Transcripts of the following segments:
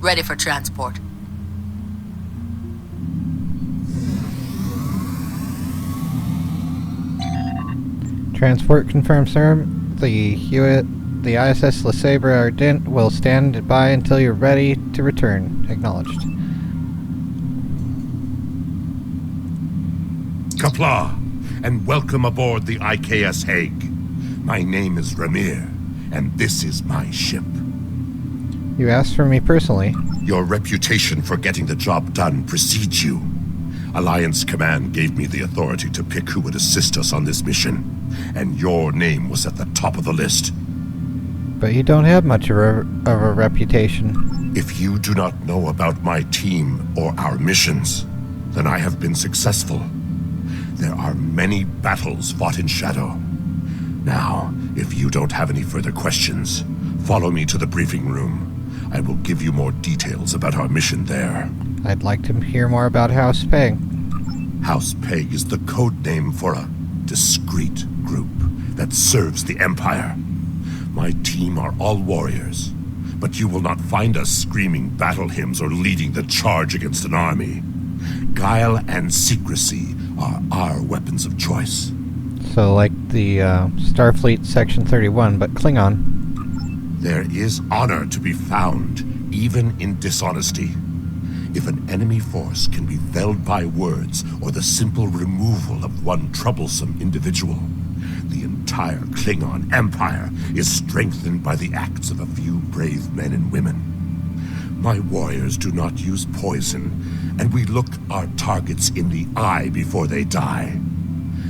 Ready for transport. Transport confirmed, sir. The ISS Le Sabre Ardent will stand by until you're ready to return. Acknowledged. Kapla, and welcome aboard the IKS Hague. My name is Ramir, and this is my ship. You asked for me personally. Your reputation for getting the job done precedes you. Alliance Command gave me the authority to pick who would assist us on this mission, and your name was at the top of the list. But you don't have much of a reputation. If you do not know about my team or our missions, then I have been successful. There are many battles fought in shadow. Now, if you don't have any further questions, follow me to the briefing room. I will give you more details about our mission there. I'd like to hear more about House Pegh. House Pegh is the code name for a discreet group that serves the Empire. My team are all warriors, but you will not find us screaming battle hymns or leading the charge against an army. Guile and secrecy are our weapons of choice. So like the Starfleet Section 31, but Klingon. There is honor to be found, even in dishonesty. If an enemy force can be felled by words or the simple removal of one troublesome individual, the entire Klingon Empire is strengthened by the acts of a few brave men and women. My warriors do not use poison, and we look our targets in the eye before they die.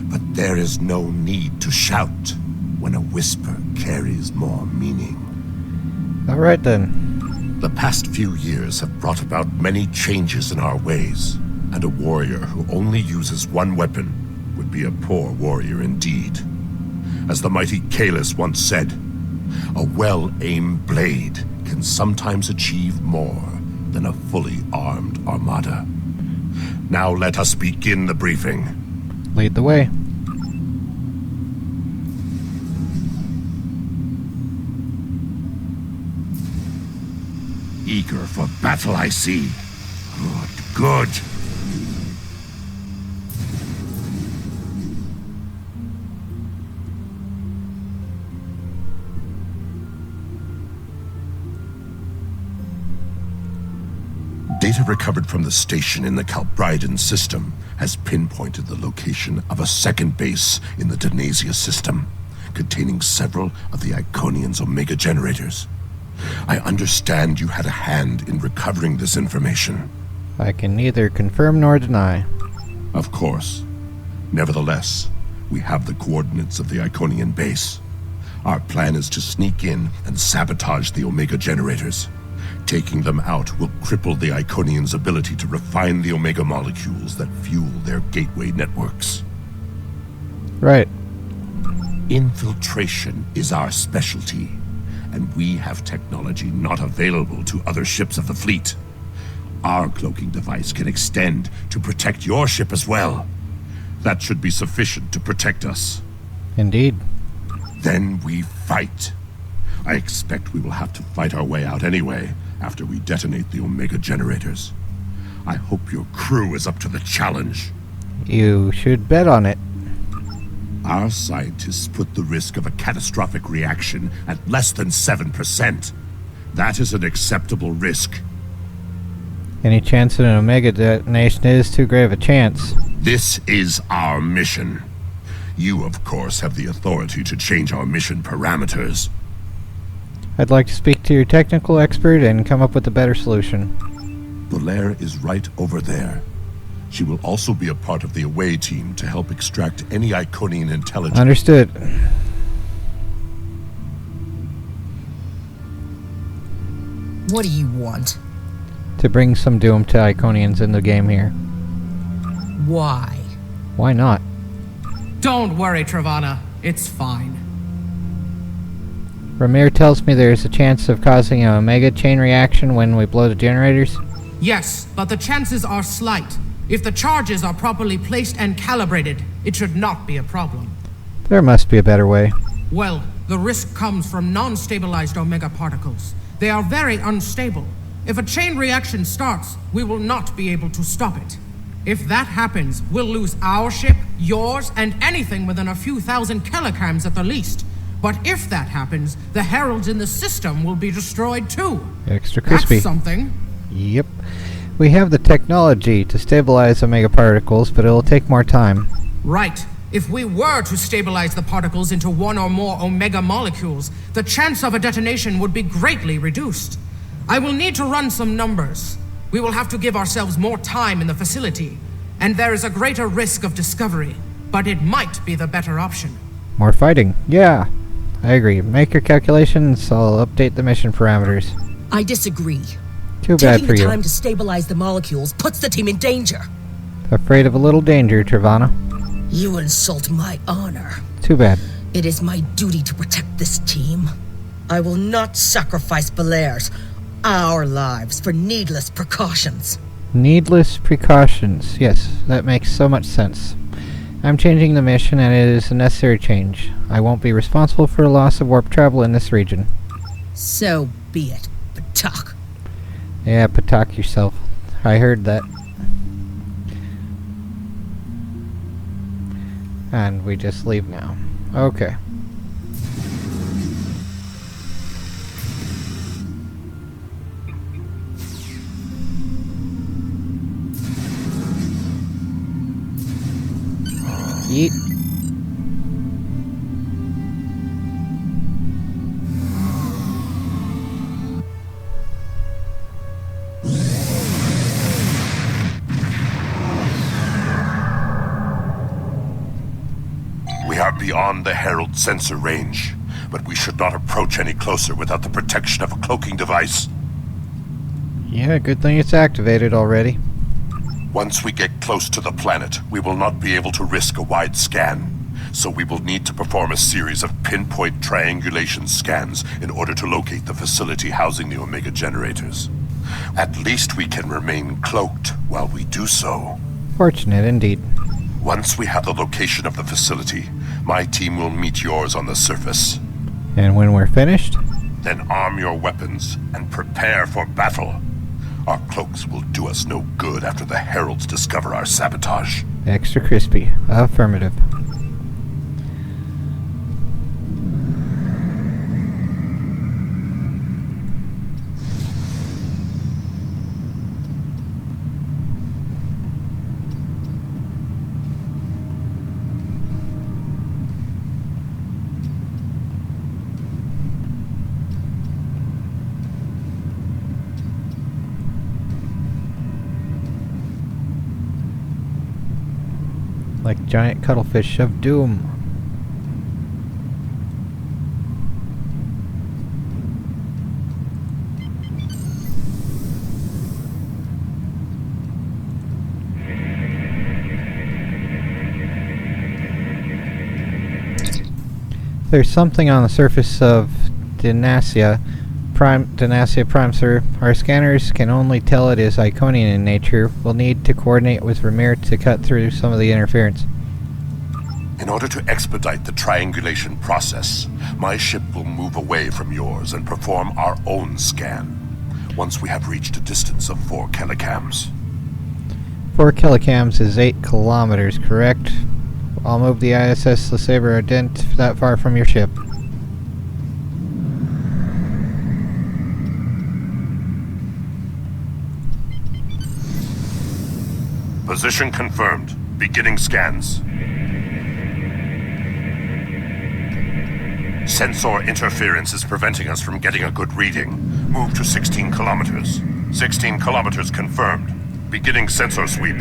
But there is no need to shout when a whisper carries more meaning. All right then. The past few years have brought about many changes in our ways, and a warrior who only uses one weapon would be a poor warrior indeed. As the mighty Kalis once said, a well-aimed blade can sometimes achieve more than a fully armed armada. Now let us begin the briefing. Lead the way. Eager for battle, I see. Good. Data recovered from the station in the Calbridan system has pinpointed the location of a second base in the Denasia system, containing several of the Iconian's Omega generators. I understand you had a hand in recovering this information. I can neither confirm nor deny. Of course. Nevertheless, we have the coordinates of the Iconian base. Our plan is to sneak in and sabotage the Omega generators. Taking them out will cripple the Iconians' ability to refine the Omega molecules that fuel their gateway networks. Right. Infiltration is our specialty, and we have technology not available to other ships of the fleet. Our cloaking device can extend to protect your ship as well. That should be sufficient to protect us. Indeed. Then we fight. I expect we will have to fight our way out anyway, after we detonate the Omega generators. I hope your crew is up to the challenge. You should bet on it. Our scientists put the risk of a catastrophic reaction at less than 7%. That is an acceptable risk. Any chance that an Omega detonation is too great of a chance. This is our mission. You, of course, have the authority to change our mission parameters. I'd like to speak to your technical expert and come up with a better solution. Belair is right over there. She will also be a part of the away team to help extract any Iconian intelligence. Understood. What do you want? To bring some doom to Iconians in the game here. Why? Why not? Don't worry, Travana. It's fine. Ramir tells me there's a chance of causing an Omega chain reaction when we blow the generators. Yes, but the chances are slight. If the charges are properly placed and calibrated, it should not be a problem. There must be a better way. Well, the risk comes from non-stabilized Omega particles. They are very unstable. If a chain reaction starts, we will not be able to stop it. If that happens, we'll lose our ship, yours, and anything within a few thousand kilograms at the least. But if that happens, the heralds in the system will be destroyed too. Extra crispy. That's something. Yep. We have the technology to stabilize omega particles, but it'll take more time. Right. If we were to stabilize the particles into one or more omega molecules, the chance of a detonation would be greatly reduced. I will need to run some numbers. We will have to give ourselves more time in the facility, and there is a greater risk of discovery, but it might be the better option. More fighting. Yeah, I agree. Make your calculations. I'll update the mission parameters. I disagree. Too bad Taking for the you. time to stabilize the molecules puts the team in danger. Afraid of a little danger, Trivana. You insult my honor. Too bad. It is my duty to protect this team. I will not sacrifice Belaire's, our lives, for needless precautions. Needless precautions. Yes, that makes so much sense. I'm changing the mission, and it is a necessary change. I won't be responsible for the loss of warp travel in this region. So be it, Pegh. Yeah, Patak yourself. I heard that. And we just leave now. Okay. Yeet. We are beyond the Herald sensor range, but we should not approach any closer without the protection of a cloaking device. Yeah, good thing it's activated already. Once we get close to the planet, we will not be able to risk a wide scan, so we will need to perform a series of pinpoint triangulation scans in order to locate the facility housing the Omega generators. At least we can remain cloaked while we do so. Fortunate indeed. Once we have the location of the facility, my team will meet yours on the surface. And when we're finished? Then arm your weapons and prepare for battle. Our cloaks will do us no good after the Heralds discover our sabotage. Extra crispy. Affirmative. Like giant cuttlefish of doom. There's something on the surface of Dynastia Prime, sir. Our scanners can only tell it is Iconian in nature. We'll need to coordinate with Ramir to cut through some of the interference. In order to expedite the triangulation process, my ship will move away from yours and perform our own scan, once we have reached a distance of 4 kilocams. 4 kilocams is 8 kilometers, correct? I'll move the ISS LeSabre Ardent that far from your ship. Position confirmed. Beginning scans. Sensor interference is preventing us from getting a good reading. Move to 16 kilometers. 16 kilometers confirmed. Beginning sensor sweep.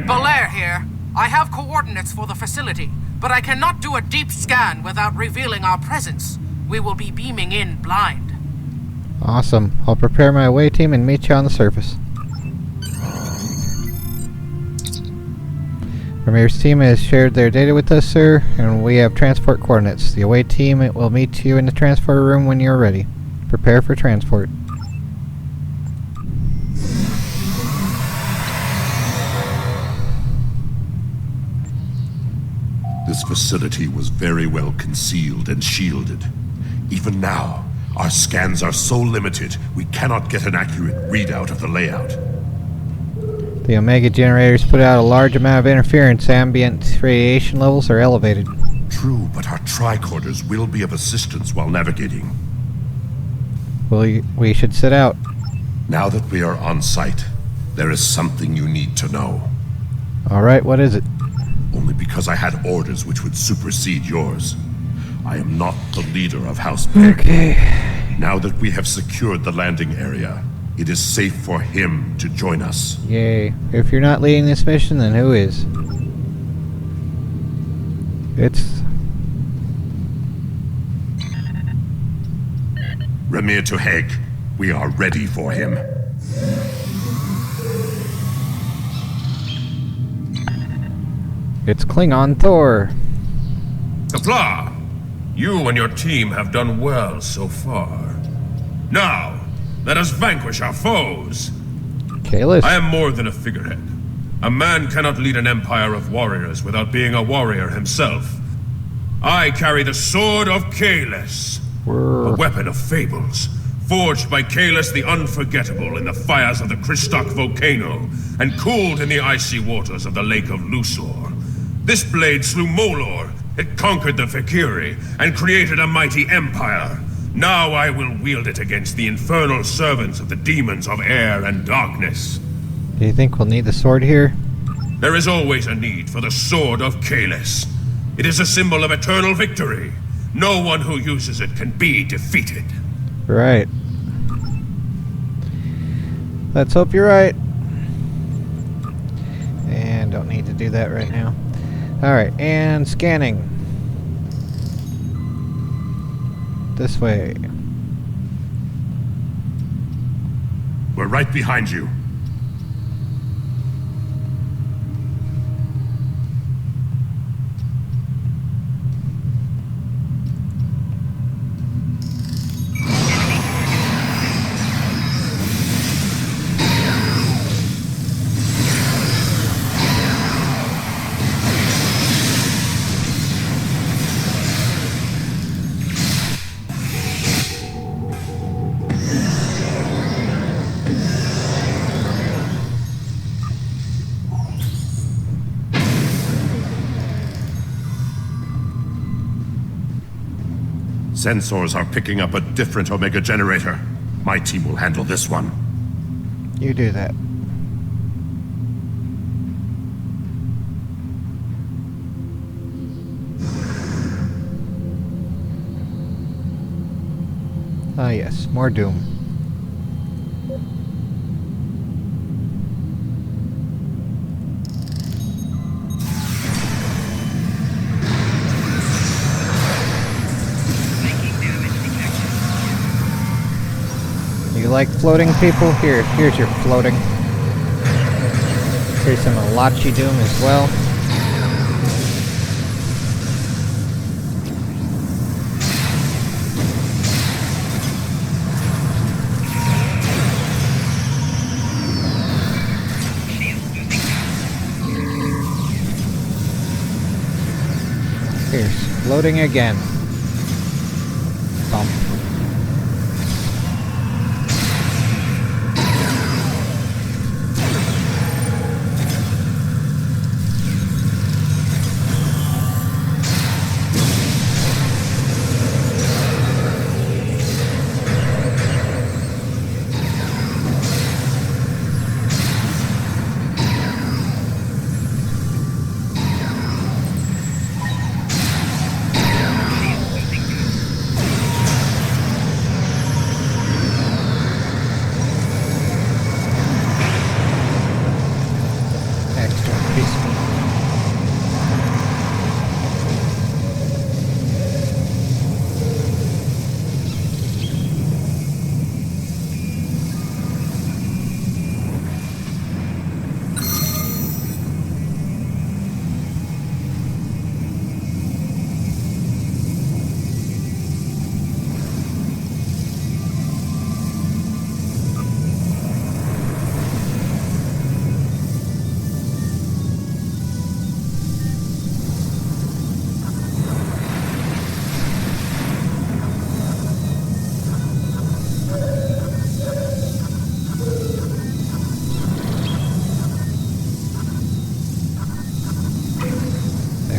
Belair here. I have coordinates for the facility, but I cannot do a deep scan without revealing our presence. We will be beaming in blind. Awesome. I'll prepare my away team and meet you on the surface. Ramir's team has shared their data with us, sir, and we have transport coordinates. The away team will meet you in the transport room when you're ready. Prepare for transport. This facility was very well concealed and shielded. Even now, Our scans are so limited, we cannot get an accurate readout of the layout. The Omega generators put out a large amount of interference. Ambient radiation levels are elevated. True, but our tricorders will be of assistance while navigating. Well, we should set out. Now that we are on site, there is something you need to know. Alright, what is it? Only because I had orders which would supersede yours. I am not the leader of House Pegh. Okay. Now that we have secured the landing area, it is safe for him to join us. Yay. If you're not leading this mission, then who is? It's... Remir to Pegh. We are ready for him. It's Klingon Thor. Kapla, you and your team have done well so far. Now, let us vanquish our foes. Kalis. I am more than a figurehead. A man cannot lead an empire of warriors without being a warrior himself. I carry the sword of Kalis, a weapon of fables, forged by Kalis the Unforgettable in the fires of the Kristok volcano, and cooled in the icy waters of the Lake of Luthor. This blade slew Molor, it conquered the Fakiri, and created a mighty empire. Now I will wield it against the infernal servants of the demons of air and darkness. Do you think we'll need the sword here? There is always a need for the sword of Kalis. It is a symbol of eternal victory. No one who uses it can be defeated. Right. Let's hope you're right. And don't need to do that right now. Alright, and scanning. This way. We're right behind you. Sensors are picking up a different Omega generator. My team will handle this one. You do that. Ah yes, more Doom. You like floating people? Here's your floating. Here's some Alachi Doom as well. Here's floating again. Bump.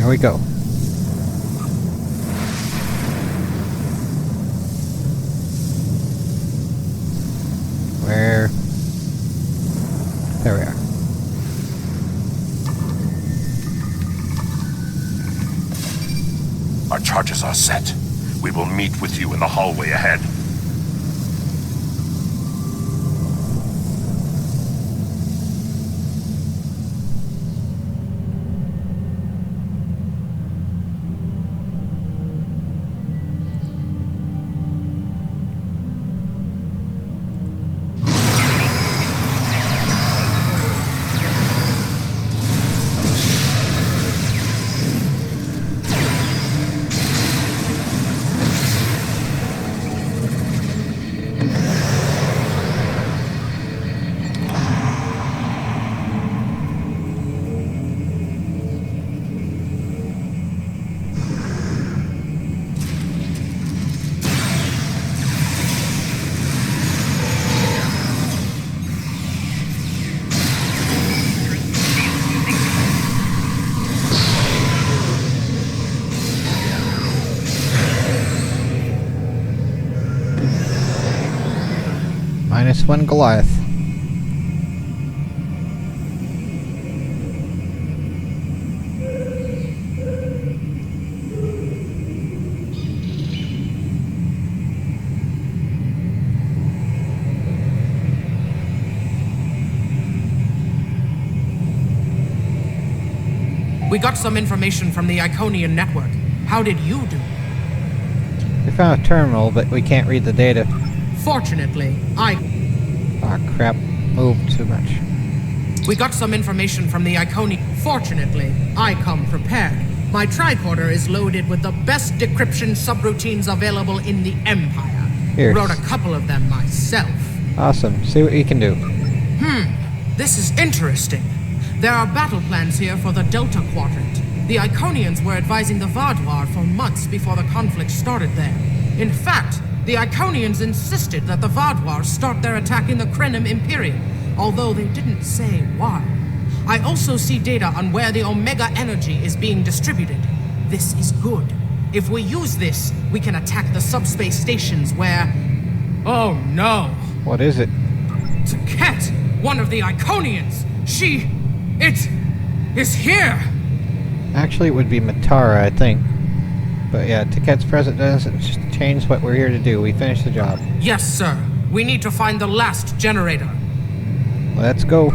Here we go. Where? There we are. Our charges are set. We will meet with you in the hallway ahead. -1 Goliath. We got some information from the Iconian network. How did you do? We found a terminal, but we can't read the data. Fortunately, Ah, crap. Moved too much. We got some information from the Iconian. Fortunately, I come prepared. My tricorder is loaded with the best decryption subroutines available in the Empire. Here. Wrote a couple of them myself. Awesome. See what you can do. This is interesting. There are battle plans here for the Delta Quadrant. The Iconians were advising the Vaadwaur for months before the conflict started there. In fact, the Iconians insisted that the Vaadwaur start their attack in the Krenim Imperium, although they didn't say why. I also see data on where the Omega energy is being distributed. This is good. If we use this, we can attack the subspace stations where... Oh no! What is it? Ket, one of the Iconians! It is here! Actually, it would be Matara, I think. But yeah, Teket's present doesn't change what we're here to do. We finished the job. Yes, sir. We need to find the last generator. Let's go.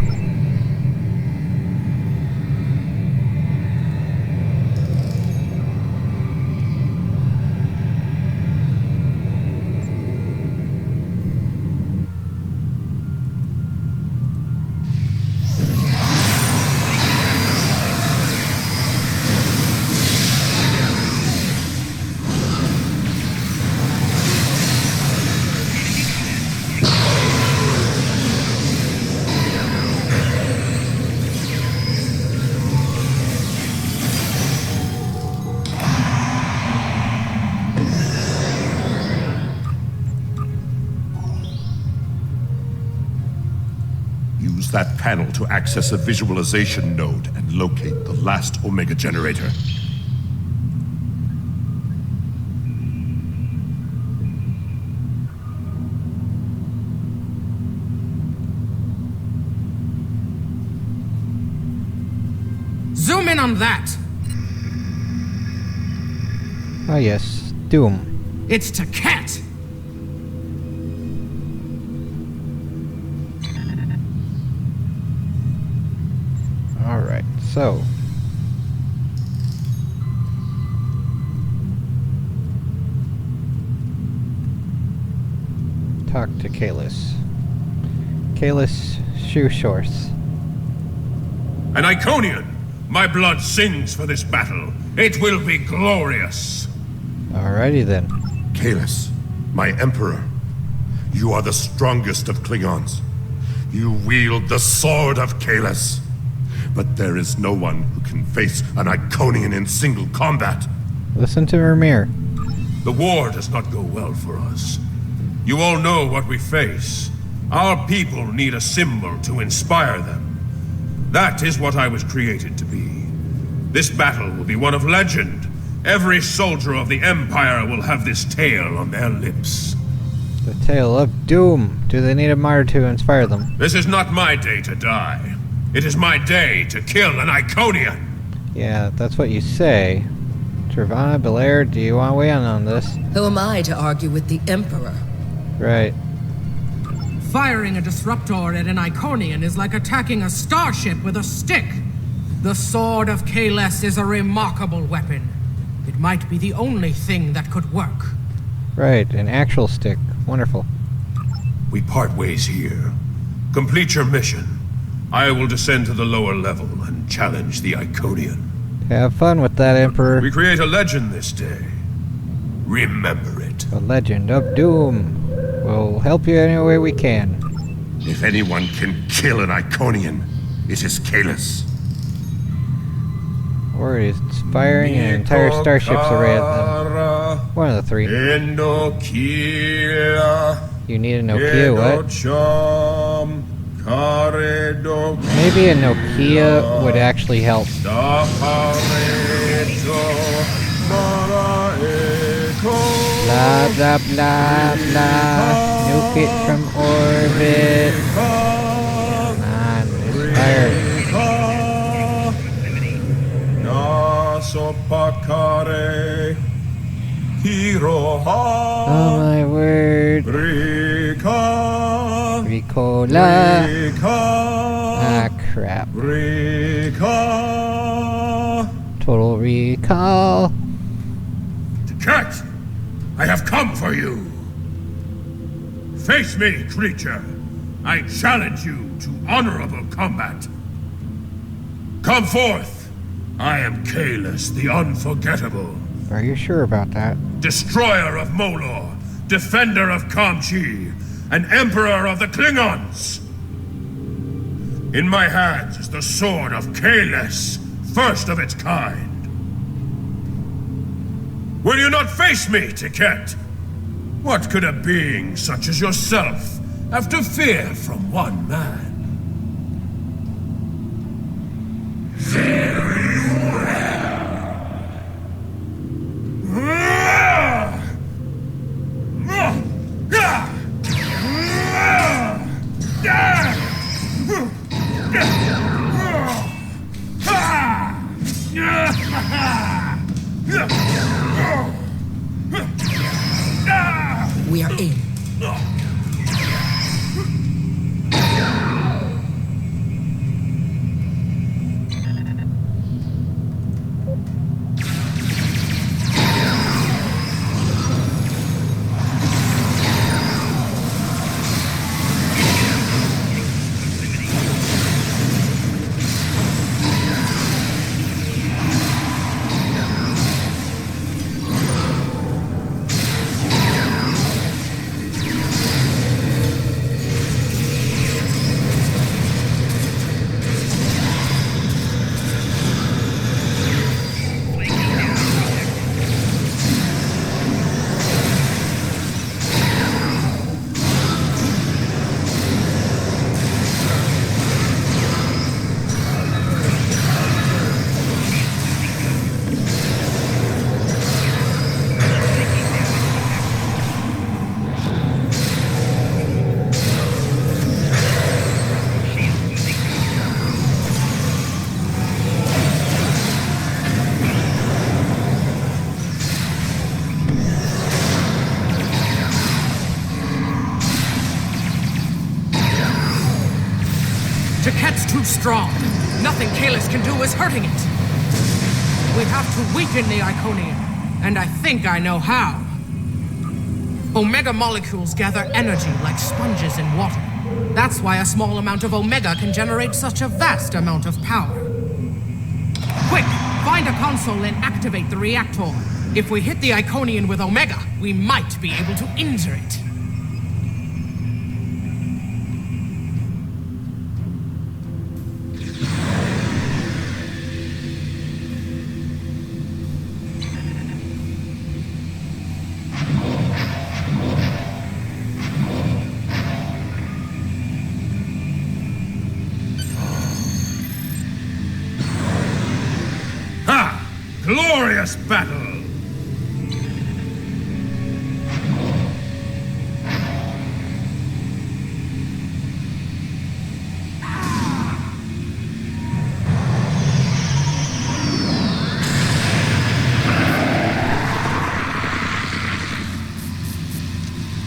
Use that panel to access a visualization node and locate the last Omega generator. Zoom in on that! Oh yes, Doom. It's Ket! Alright, so... talk to Kalis. Kalis Shoeshorse. An Iconian! My blood sings for this battle. It will be glorious. Alrighty then. Kalis, my Emperor, you are the strongest of Klingons. You wield the sword of Kalis. But there is no one who can face an Iconian in single combat. Listen to Vermeer. The war does not go well for us. You all know what we face. Our people need a symbol to inspire them. That is what I was created to be. This battle will be one of legend. Every soldier of the Empire will have this tale on their lips. The tale of doom. Do they need a martyr to inspire them? This is not my day to die. It is my day to kill an Iconian. Yeah, that's what you say. Travana, Belair, do you want to weigh in on this? Who am I to argue with the Emperor? Right. Firing a disruptor at an Iconian is like attacking a starship with a stick. The Sword of Kahless is a remarkable weapon. It might be the only thing that could work. Right, an actual stick. Wonderful. We part ways here. Complete your mission. I will descend to the lower level and challenge the Iconian. Have fun with that, Emperor. We create a legend this day. Remember it. The Legend of Doom. We'll help you any way we can. If anyone can kill an Iconian, it is Kahless. Or it is firing an entire starship's array at them. One of the three. You need a Nokia, what? Maybe a Nokia would actually help. Blah, blah, blah, blah. Nuke it from orbit. Come on, it's fired. Oh my word. Ricola. Ah, crap. Total recall. Cat! I have come for you! Face me, creature! I challenge you to honorable combat! Come forth! I am Kahless, the Unforgettable. Are you sure about that? Destroyer of Molor, defender of Kamchi, and emperor of the Klingons! In my hands is the sword of Kahless, first of its kind. Will you not face me, Tiket? What could a being such as yourself have to fear from one man? Very We are in. Tiket's too strong. Nothing Kahless can do is hurting it. We have to weaken the Iconian, and I think I know how. Omega molecules gather energy like sponges in water. That's why a small amount of Omega can generate such a vast amount of power. Quick, find a console and activate the reactor. If we hit the Iconian with Omega, we might be able to injure it. Glorious battle!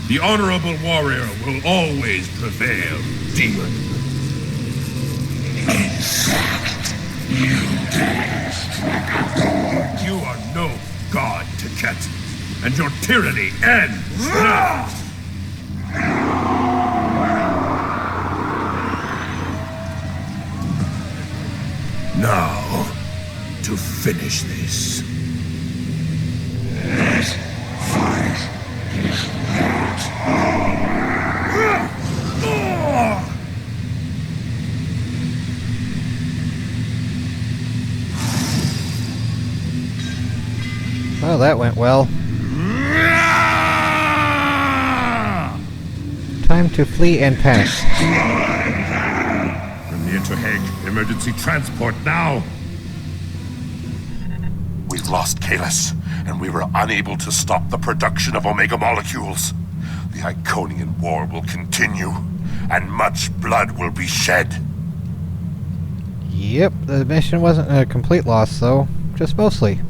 The honorable warrior will always prevail, demon. You are no god, Tichet, and your tyranny ends now. Now, to finish this. Well, that went well. Time to flee and pass. Premier to Pegh. Emergency transport now. We've lost Kalis, and we were unable to stop the production of Omega molecules. The Iconian War will continue, and much blood will be shed. Yep, the mission wasn't a complete loss, though. Just mostly.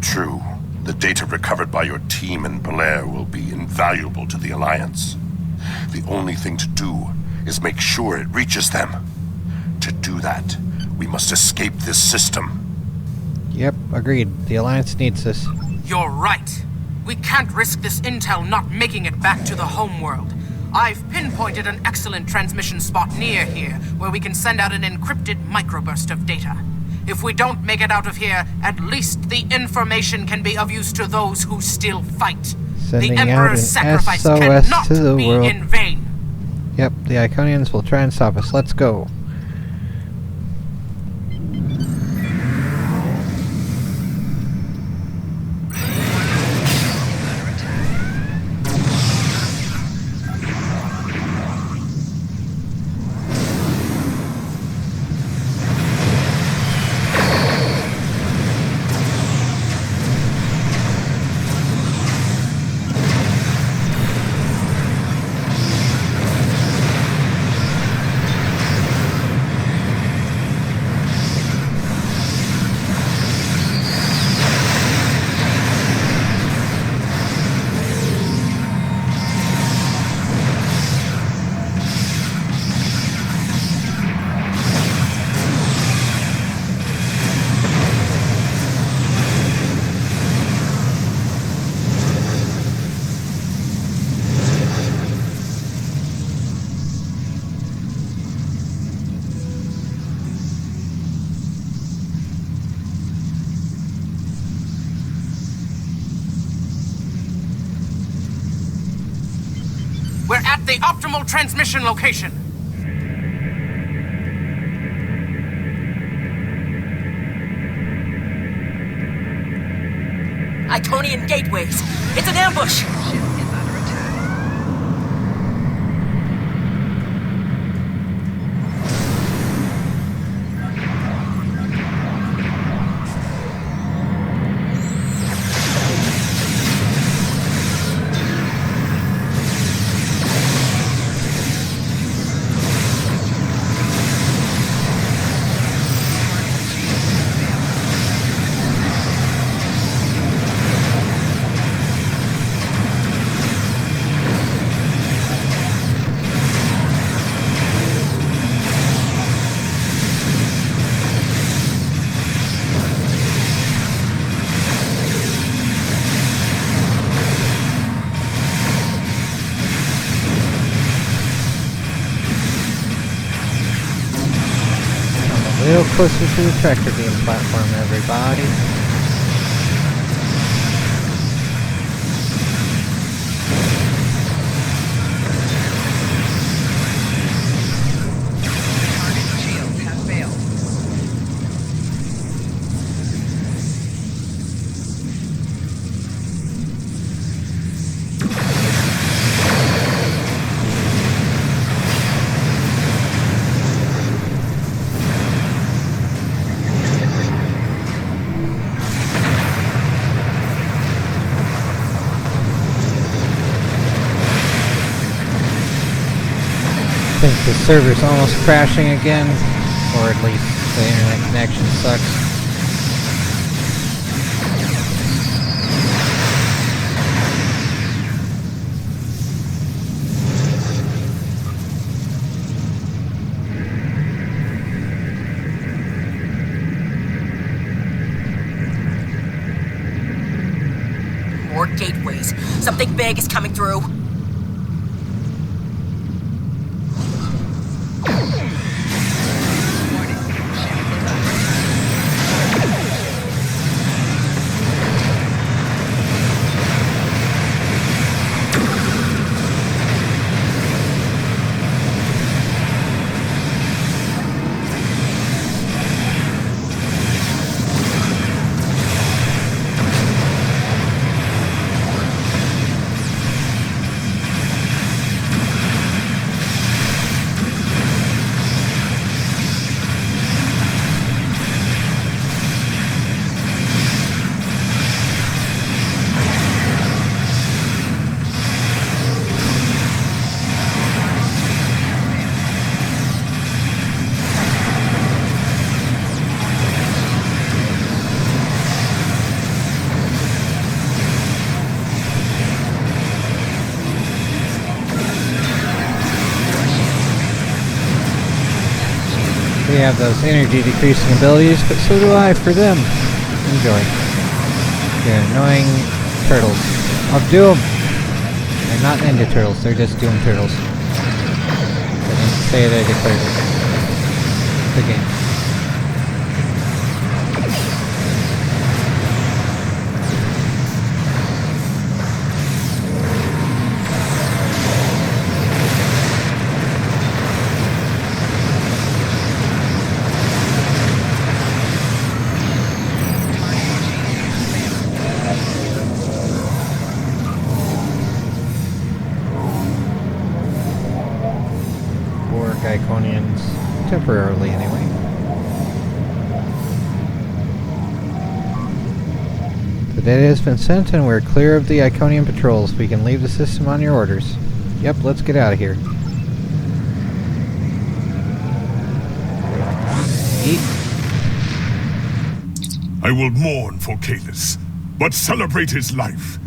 True. The data recovered by your team in Belair will be invaluable to the Alliance. The only thing to do is make sure it reaches them. To do that, we must escape this system. Yep, agreed. The Alliance needs this. You're right. We can't risk this intel not making it back to the homeworld. I've pinpointed an excellent transmission spot near here, where we can send out an encrypted microburst of data. If we don't make it out of here, at least the information can be of use to those who still fight. Sending the out Emperor's an sacrifice SOS cannot to the be world. in vain. Yep, the Iconians will try and stop us. Let's go. We're at the optimal transmission location. Iconian gateways. It's an ambush. A little closer to the tractor beam platform, everybody. think the server's almost crashing again, or at least the internet connection sucks. More gateways. Something big is coming through. We have those energy decreasing abilities, but so do I for them. Enjoy. They're annoying turtles. I'll do them! They're not Ninja Turtles, they're just Doom Turtles. I didn't say it, I declared it. The game. Iconians, temporarily anyway. The data has been sent and we're clear of the Iconian patrols. We can leave the system on your orders. Yep, let's get out of here. Eat. I will mourn for Kalis, but celebrate his life.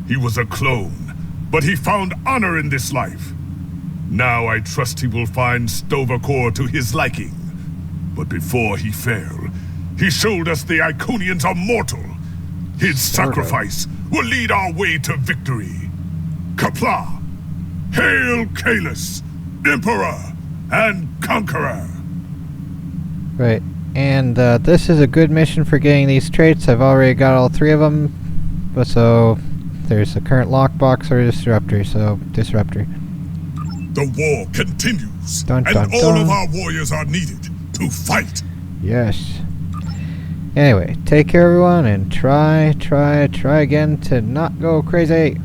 He was a clone, but he found honor in this life. Now I trust he will find Sto-vo-kor to his liking. But before he fell, he showed us the Iconians are mortal. His sacrifice will lead our way to victory. Qapla'! Hail Kalis, Emperor and Conqueror! Right, and this is a good mission for getting these traits. I've already got all 3 of them. But so, there's the current lockbox or disruptor, so disruptor. The war continues, dun, and dun, all dun. of our warriors are needed to fight. Yes. Anyway, take care everyone, and try again to not go crazy.